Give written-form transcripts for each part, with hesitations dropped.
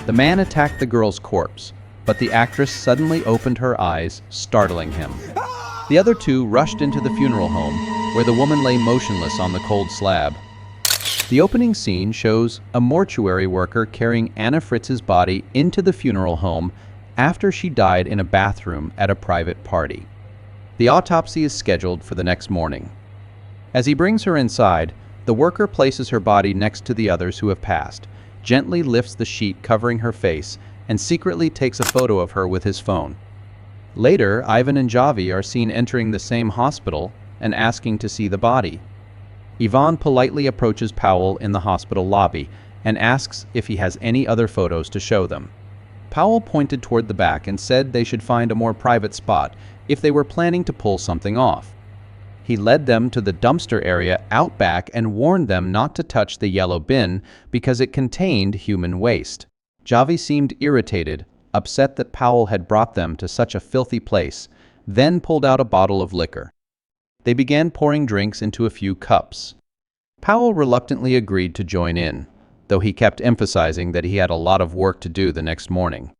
The man attacked the girl's corpse, but the actress suddenly opened her eyes, startling him. The other two rushed into the funeral home, where the woman lay motionless on the cold slab. The opening scene shows a mortuary worker carrying Anna Fritz's body into the funeral home after she died in a bathroom at a private party. The autopsy is scheduled for the next morning. As he brings her inside, the worker places her body next to the others who have passed, gently lifts the sheet covering her face, and secretly takes a photo of her with his phone. Later, Ivan and Javi are seen entering the same hospital and asking to see the body. Ivan politely approaches Powell in the hospital lobby and asks if he has any other photos to show them. Powell pointed toward the back and said they should find a more private spot if they were planning to pull something off. He led them to the dumpster area out back and warned them not to touch the yellow bin because it contained human waste. Javi seemed irritated, upset that Powell had brought them to such a filthy place, then pulled out a bottle of liquor. They began pouring drinks into a few cups. Powell reluctantly agreed to join in, though he kept emphasizing that he had a lot of work to do the next morning.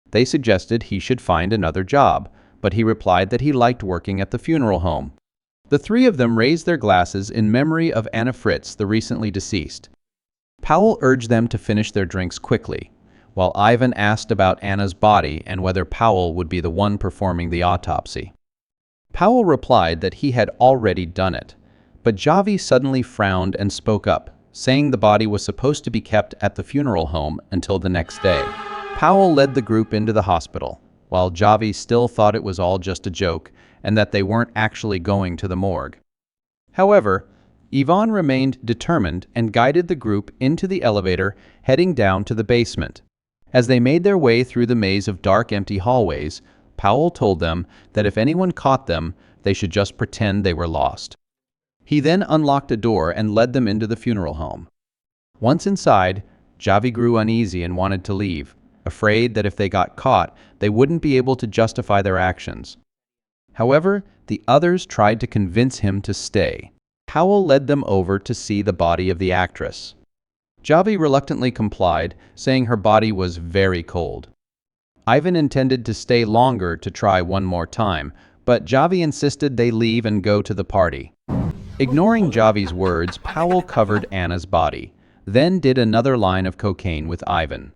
They suggested he should find another job, but he replied that he liked working at the funeral home. The three of them raised their glasses in memory of Anna Fritz, the recently deceased. Powell urged them to finish their drinks quickly, while Ivan asked about Anna's body and whether Powell would be the one performing the autopsy. Powell replied that he had already done it, but Javi suddenly frowned and spoke up, saying the body was supposed to be kept at the funeral home until the next day. Powell led the group into the hospital, while Javi still thought it was all just a joke and that they weren't actually going to the morgue. However, Ivan remained determined and guided the group into the elevator heading down to the basement. As they made their way through the maze of dark, empty hallways, Powell told them that if anyone caught them, they should just pretend they were lost. He then unlocked a door and led them into the funeral home. Once inside, Javi grew uneasy and wanted to leave, afraid that if they got caught, they wouldn't be able to justify their actions. However, the others tried to convince him to stay. Powell led them over to see the body of the actress. Javi reluctantly complied, saying her body was very cold. Ivan intended to stay longer to try one more time, but Javi insisted they leave and go to the party. Ignoring Javi's words, Powell covered Anna's body, then did another line of cocaine with Ivan.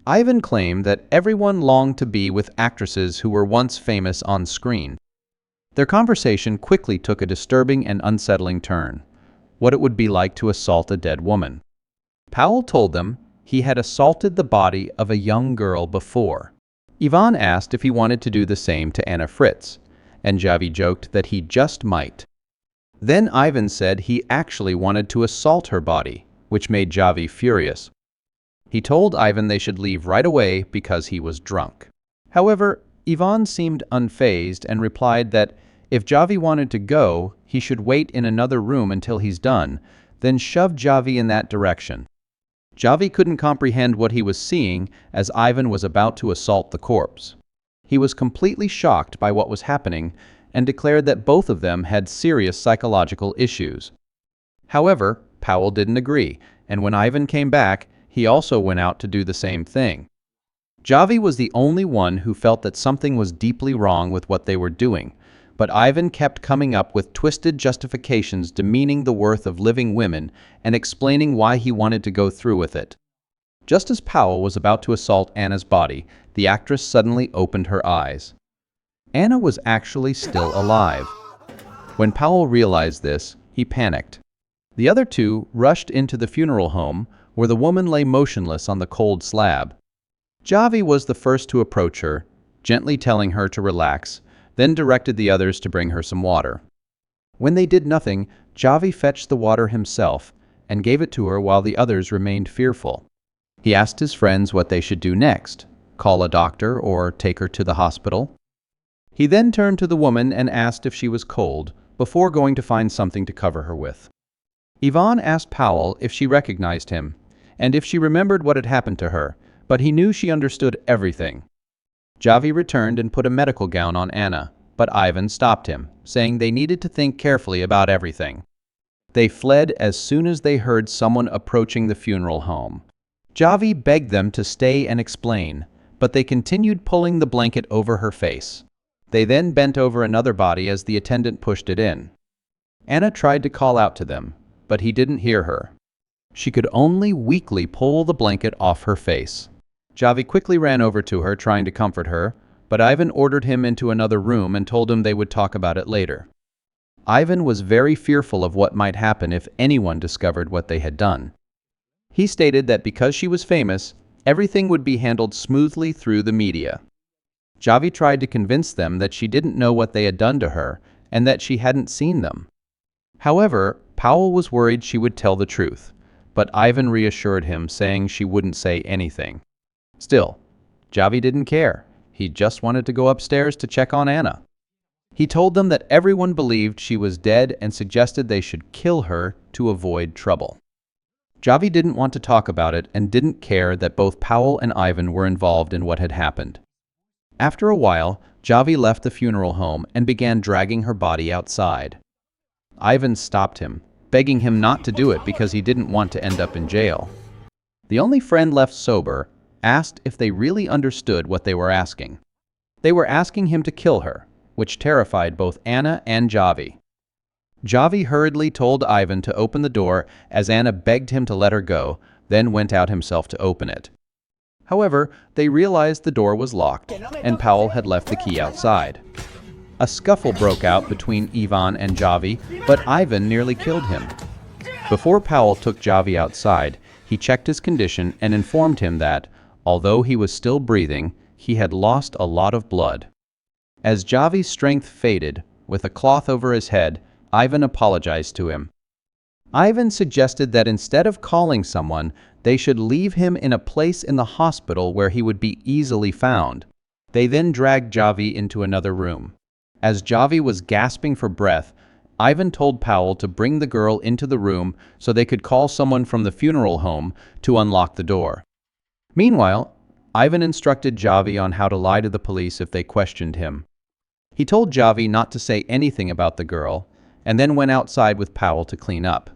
Ivan claimed that everyone longed to be with actresses who were once famous on screen. Their conversation quickly took a disturbing and unsettling turn: what it would be like to assault a dead woman. Powell told them he had assaulted the body of a young girl before. Ivan asked if he wanted to do the same to Anna Fritz, and Javi joked that he just might. Then Ivan said he actually wanted to assault her body, which made Javi furious. He told Ivan they should leave right away because he was drunk. However, Ivan seemed unfazed and replied that if Javi wanted to go, he should wait in another room until he's done, then shoved Javi in that direction. Javi couldn't comprehend what he was seeing as Ivan was about to assault the corpse. He was completely shocked by what was happening and declared that both of them had serious psychological issues. However, Powell didn't agree, and when Ivan came back, he also went out to do the same thing. Javi was the only one who felt that something was deeply wrong with what they were doing, but Ivan kept coming up with twisted justifications demeaning the worth of living women and explaining why he wanted to go through with it. Just as Powell was about to assault Anna's body, the actress suddenly opened her eyes. Anna was actually still alive. When Powell realized this, he panicked. The other two rushed into the funeral home, where the woman lay motionless on the cold slab. Javi was the first to approach her, gently telling her to relax, then directed the others to bring her some water. When they did nothing, Javi fetched the water himself and gave it to her while the others remained fearful. He asked his friends what they should do next: call a doctor or take her to the hospital. He then turned to the woman and asked if she was cold, before going to find something to cover her with. Ivan asked Powell if she recognized him, and if she remembered what had happened to her, but he knew she understood everything. Javi returned and put a medical gown on Anna, but Ivan stopped him, saying they needed to think carefully about everything. They fled as soon as they heard someone approaching the funeral home. Javi begged them to stay and explain, but they continued pulling the blanket over her face. They then bent over another body as the attendant pushed it in. Anna tried to call out to them, but he didn't hear her. She could only weakly pull the blanket off her face. Javi quickly ran over to her, trying to comfort her, but Ivan ordered him into another room and told him they would talk about it later. Ivan was very fearful of what might happen if anyone discovered what they had done. He stated that because she was famous, everything would be handled smoothly through the media. Javi tried to convince them that she didn't know what they had done to her and that she hadn't seen them. However, Powell was worried she would tell the truth, but Ivan reassured him, saying she wouldn't say anything. Still, Javi didn't care. He just wanted to go upstairs to check on Anna. He told them that everyone believed she was dead and suggested they should kill her to avoid trouble. Javi didn't want to talk about it and didn't care that both Powell and Ivan were involved in what had happened. After a while, Javi left the funeral home and began dragging her body outside. Ivan stopped him, begging him not to do it because he didn't want to end up in jail. The only friend left sober asked if they really understood what they were asking. They were asking him to kill her, which terrified both Anna and Javi. Javi hurriedly told Ivan to open the door as Anna begged him to let her go, then went out himself to open it. However, they realized the door was locked and Powell had left the key outside. A scuffle broke out between Ivan and Javi, but Ivan nearly killed him. Before Powell took Javi outside, he checked his condition and informed him that, although he was still breathing, he had lost a lot of blood. As Javi's strength faded, with a cloth over his head, Ivan apologized to him. Ivan suggested that instead of calling someone, they should leave him in a place in the hospital where he would be easily found. They then dragged Javi into another room. As Javi was gasping for breath, Ivan told Powell to bring the girl into the room so they could call someone from the funeral home to unlock the door. Meanwhile, Ivan instructed Javi on how to lie to the police if they questioned him. He told Javi not to say anything about the girl, and then went outside with Powell to clean up.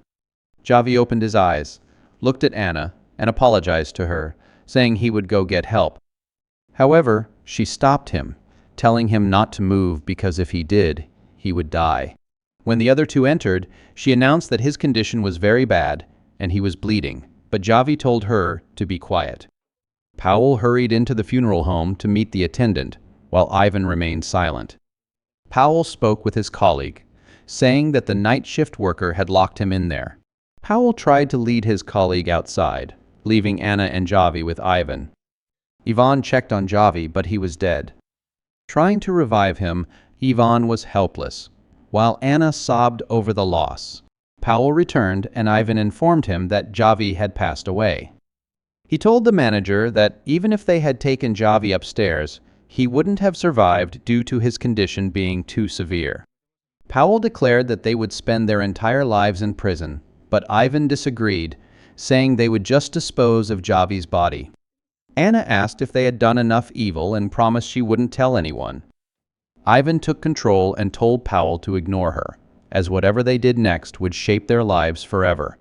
Javi opened his eyes, looked at Anna, and apologized to her, saying he would go get help. However, she stopped him, telling him not to move because if he did, he would die. When the other two entered, she announced that his condition was very bad and he was bleeding, but Javi told her to be quiet. Powell hurried into the funeral home to meet the attendant, while Ivan remained silent. Powell spoke with his colleague, saying that the night shift worker had locked him in there. Powell tried to lead his colleague outside, leaving Anna and Javi with Ivan. Ivan checked on Javi, but he was dead. Trying to revive him, Ivan was helpless, while Anna sobbed over the loss. Powell returned and Ivan informed him that Javi had passed away. He told the manager that even if they had taken Javi upstairs, he wouldn't have survived due to his condition being too severe. Powell declared that they would spend their entire lives in prison, but Ivan disagreed, saying they would just dispose of Javi's body. Anna asked if they had done enough evil and promised she wouldn't tell anyone. Ivan took control and told Powell to ignore her, as whatever they did next would shape their lives forever.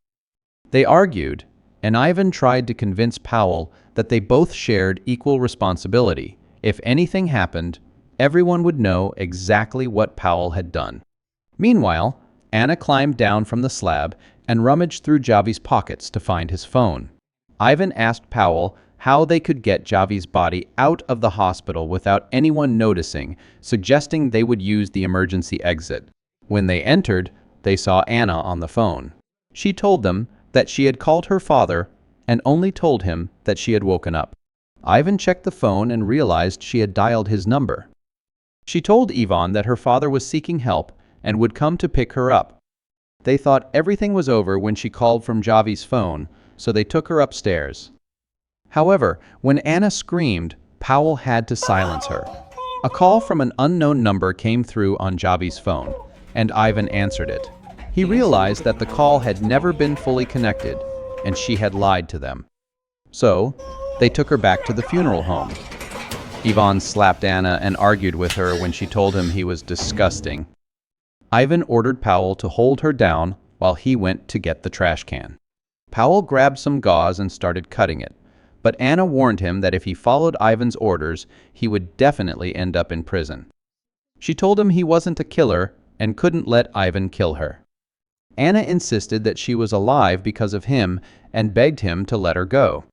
They argued, and Ivan tried to convince Powell that they both shared equal responsibility. If anything happened, everyone would know exactly what Powell had done. Meanwhile, Anna climbed down from the slab and rummaged through Javi's pockets to find his phone. Ivan asked Powell how they could get Javi's body out of the hospital without anyone noticing, suggesting they would use the emergency exit. When they entered, they saw Anna on the phone. She told them that she had called her father and only told him that she had woken up. Ivan checked the phone and realized she had dialed his number. She told Ivan that her father was seeking help and would come to pick her up. They thought everything was over when she called from Javi's phone, so they took her upstairs. However, when Anna screamed, Powell had to silence her. A call from an unknown number came through on Javi's phone, and Ivan answered it. He realized that the call had never been fully connected, and she had lied to them. So, they took her back to the funeral home. Ivan slapped Anna and argued with her when she told him he was disgusting. Ivan ordered Powell to hold her down while he went to get the trash can. Powell grabbed some gauze and started cutting it, but Anna warned him that if he followed Ivan's orders, he would definitely end up in prison. She told him he wasn't a killer and couldn't let Ivan kill her. Anna insisted that she was alive because of him and begged him to let her go.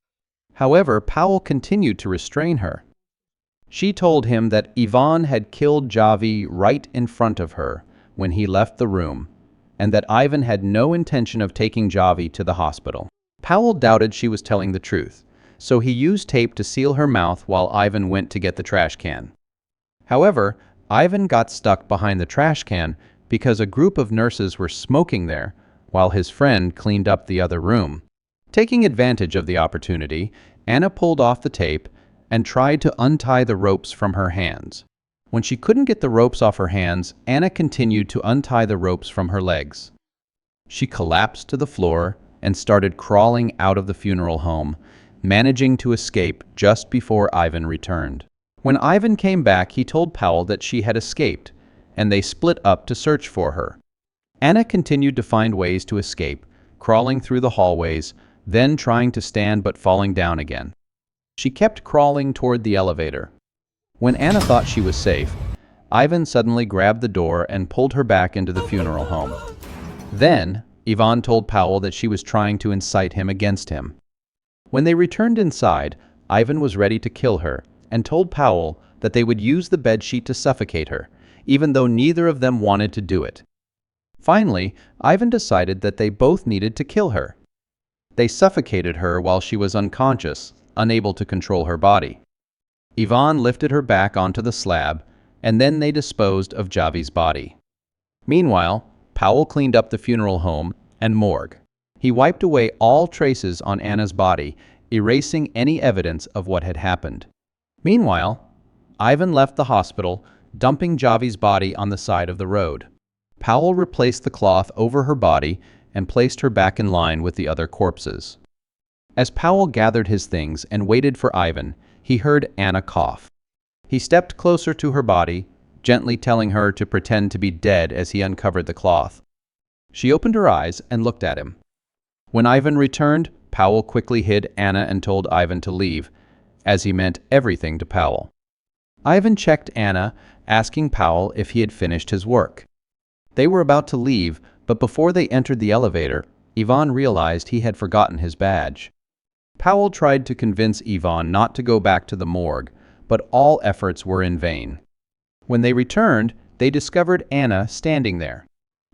However, Powell continued to restrain her. She told him that Ivan had killed Javi right in front of her when he left the room, and that Ivan had no intention of taking Javi to the hospital. Powell doubted she was telling the truth, so he used tape to seal her mouth while Ivan went to get the trash can. However, Ivan got stuck behind the trash can because a group of nurses were smoking there while his friend cleaned up the other room. Taking advantage of the opportunity, Anna pulled off the tape and tried to untie the ropes from her hands. When she couldn't get the ropes off her hands, Anna continued to untie the ropes from her legs. She collapsed to the floor and started crawling out of the funeral home, managing to escape just before Ivan returned. When Ivan came back, he told Powell that she had escaped, and they split up to search for her. Anna continued to find ways to escape, crawling through the hallways, then trying to stand but falling down again. She kept crawling toward the elevator. When Anna thought she was safe, Ivan suddenly grabbed the door and pulled her back into the funeral home. Then, Ivan told Powell that she was trying to incite him against him. When they returned inside, Ivan was ready to kill her and told Powell that they would use the bedsheet to suffocate her, even though neither of them wanted to do it. Finally, Ivan decided that they both needed to kill her. They suffocated her while she was unconscious, unable to control her body. Ivan lifted her back onto the slab, and then they disposed of Javi's body. Meanwhile, Powell cleaned up the funeral home and morgue. He wiped away all traces on Anna's body, erasing any evidence of what had happened. Meanwhile, Ivan left the hospital, dumping Javi's body on the side of the road. Powell replaced the cloth over her body and placed her back in line with the other corpses. As Powell gathered his things and waited for Ivan, he heard Anna cough. He stepped closer to her body, gently telling her to pretend to be dead as he uncovered the cloth. She opened her eyes and looked at him. When Ivan returned, Powell quickly hid Anna and told Ivan to leave, as he meant everything to Powell. Ivan checked Anna, asking Powell if he had finished his work. They were about to leave, but before they entered the elevator, Ivan realized he had forgotten his badge. Powell tried to convince Ivan not to go back to the morgue, but all efforts were in vain. When they returned, they discovered Anna standing there.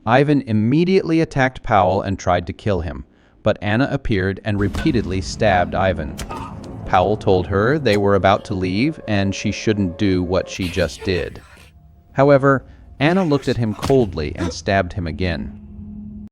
Ivan immediately attacked Powell and tried to kill him, but Anna appeared and repeatedly stabbed Ivan. Powell told her they were about to leave and she shouldn't do what she just did. However, Anna looked at him coldly and stabbed him again.